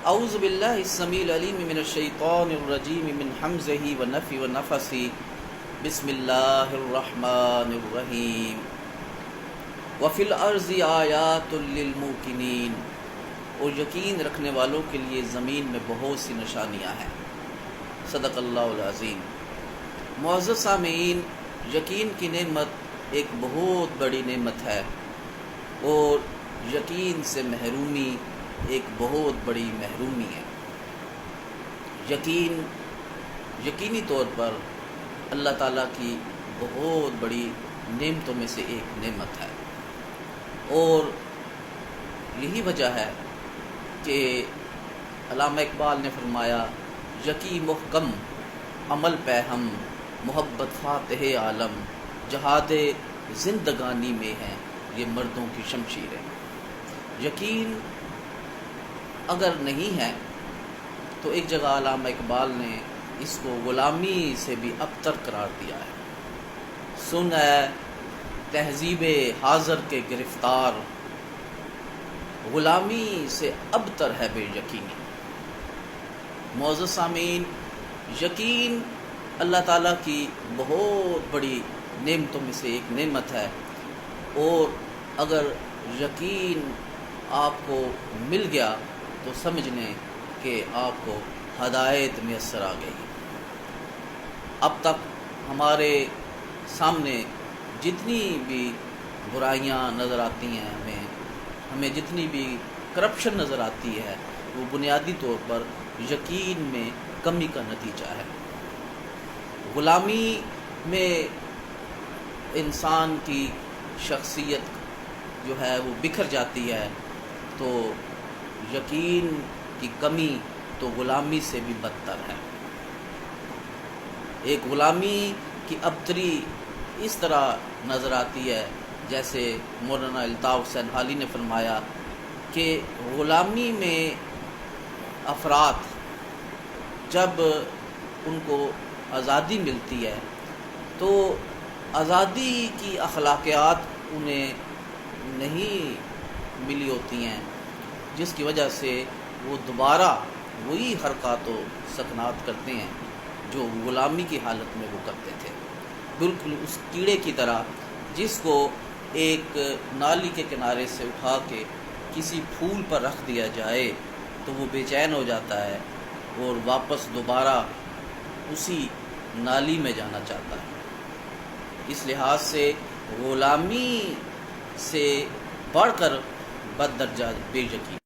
اعوذ باللہ السمیع العلیم من الشیطان الرجیم من حمزہ ونفثہ ونفثہ بسم اللہ الرحمن الرحیم وفی الارض آیات للموقنین، اور یقین رکھنے والوں کے لیے زمین میں بہت سی نشانیاں ہیں۔ صدق اللہ العظیم۔ معزز سامعین، یقین کی نعمت ایک بہت بڑی نعمت ہے، اور یقین سے محرومی ایک بہت بڑی محرومی ہے۔ یقینی طور پر اللہ تعالیٰ کی بہت بڑی نعمتوں میں سے ایک نعمت ہے، اور یہی وجہ ہے کہ علامہ اقبال نے فرمایا، یقین محکم عمل پہ ہم، محبت فاتح عالم، جہاد زندگانی میں ہے یہ مردوں کی شمشیریں۔ یقین اگر نہیں ہے تو ایک جگہ علامہ اقبال نے اس کو غلامی سے بھی ابتر قرار دیا ہے۔ سن ہے تہذیب حاضر کے گرفتار، غلامی سے ابتر ہے بے یقینی۔ معزز سامعین، یقین اللہ تعالیٰ کی بہت بڑی نعمتوں میں سے ایک نعمت ہے، اور اگر یقین آپ کو مل گیا تو سمجھ لیں کہ آپ کو ہدایت میسر آ گئی۔ اب تک ہمارے سامنے جتنی بھی برائیاں نظر آتی ہیں، ہمیں جتنی بھی کرپشن نظر آتی ہے، وہ بنیادی طور پر یقین میں کمی کا نتیجہ ہے۔ غلامی میں انسان کی شخصیت جو ہے وہ بکھر جاتی ہے، تو یقین کی کمی تو غلامی سے بھی بدتر ہے۔ ایک غلامی کی ابتری اس طرح نظر آتی ہے، جیسے مولانا الطاف حسین حالی نے فرمایا کہ غلامی میں افراد جب ان کو آزادی ملتی ہے تو آزادی کی اخلاقیات انہیں نہیں ملی ہوتی ہیں، جس کی وجہ سے وہ دوبارہ وہی حرکات و سکنات کرتے ہیں جو غلامی کی حالت میں وہ کرتے تھے۔ بالکل اس کیڑے کی طرح جس کو ایک نالی کے کنارے سے اٹھا کے کسی پھول پر رکھ دیا جائے تو وہ بے چین ہو جاتا ہے اور واپس دوبارہ اسی نالی میں جانا چاہتا ہے۔ اس لحاظ سے غلامی سے بڑھ کر بد درجہ بے یقین